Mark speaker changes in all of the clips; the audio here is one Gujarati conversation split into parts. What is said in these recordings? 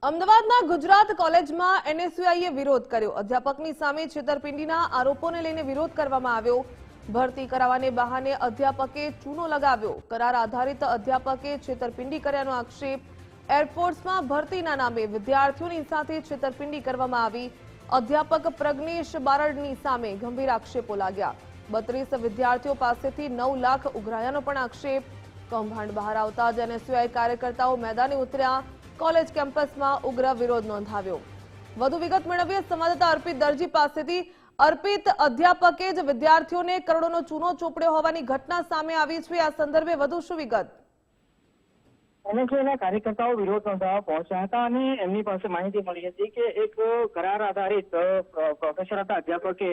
Speaker 1: અમદાવાદના ગુજરાત કોલેજમાં એનએસયુઆઈએ વિરોધ કર્યો। અધ્યાપકની સામે છેતરપિંડીના આરોપોને લઈને વિરોધ કરવામાં આવ્યો। ભરતી કરાવવાને બહાને અધ્યાપકે ચૂનો લગાવ્યો। કરાર આધારિત અધ્યાપકે છેતરપિંડી કર્યાનો આક્ષેપ। એરફોર્સમાં ભરતીના નામે વિદ્યાર્થીઓની સાથે છેતરપિંડી કરવામાં આવી। અધ્યાપક પ્રજ્ઞેશ બારડની સામે ગંભીર આક્ષેપો લાગ્યા। 32 વિદ્યાર્થીઓ પાસેથી 9 લાખ ઉઘરાયાનો પણ આક્ષેપ। કૌભાંડ બહાર આવતા જ એનએસયુઆઈ કાર્યકર્તાઓ મેદાને ઉતર્યા। કોલેજ કેમ્પસમાં ઉગ્ર વિરોધ નોંધાવ્યો। વધુ વિગત મેળવીએ સંવાદદાતા અર્પિત દરજી પાસેથી। અર્પિત, અધ્યાપકે જ વિદ્યાર્થીઓને કરોડોનો ચૂનો ચોપડ્યો હોવાની ઘટના સામે આવી છે। આ સંદર્ભે વધુ શું વિગત?
Speaker 2: એનએસયુઆઈના કાર્યકર્તાઓ વિરોધ નોંધાવવા પહોંચ્યા હતા અને એમની પાસે માહિતી મળી હતી કે એક કરાર આધારિત પ્રોફેસર હતા, અધ્યાપકે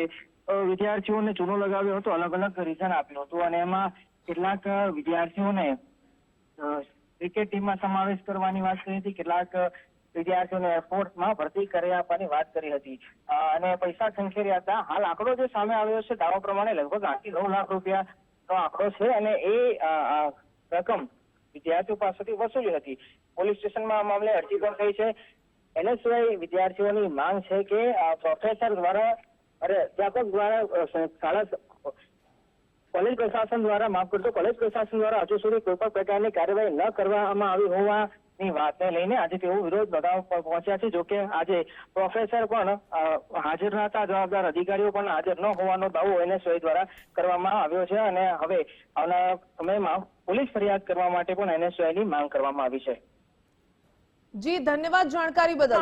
Speaker 2: વિદ્યાર્થીઓને ચૂનો લગાવ્યો હતો, અલગ અલગ રીઝન આપ્યું હતું અને એમાં કેટલાક વિદ્યાર્થીઓને ક્રિકેટ ટીમમાં સમાવેશ કરવાની વાત કરી હતી, કેટલાક વિદ્યાર્થીઓને એરફોર્સમાં ભરતી કરી આપવાની વાત કરી હતી અને પૈસા ખંખેર્યા હતા। હાલ આંકડો જે સામે આવ્યો છે દાવા પ્રમાણે લગભગ 8 થી 9 લાખ રૂપિયાનો આંકડો છે અને એ રકમ વિદ્યાર્થીઓ પાસેથી વસૂલી હતી। પોલીસ સ્ટેશનમાં આ મામલે અરજી પણ થઈ છે। એનએસયુઆઈ વિદ્યાર્થીઓની માંગ છે કે પ્રોફેસર દ્વારા અધ્યાપક દ્વારા કોલેજ પ્રશાસન દ્વારા હજુ સુધી કોઈ પણ પ્રકારની કાર્યવાહી ન કરવામાં આવી હોવાની વાતને લઈને આજે તેઓ વિરોધ નોંધાવવા પહોંચ્યા છે। જોકે આજે પ્રોફેસર પણ હાજર ન હતા, જવાબદાર અધિકારીઓ પણ હાજર ન હોવાનો દાવો એનએસયુઆઈ દ્વારા કરવામાં આવ્યો છે અને હવે આવનારા સમયમાં પોલીસ ફરિયાદ કરવા માટે પણ એનએસયુઆઈની માંગ કરવામાં આવી છે।
Speaker 1: જી, ધન્યવાદ જાણકારી બદલ।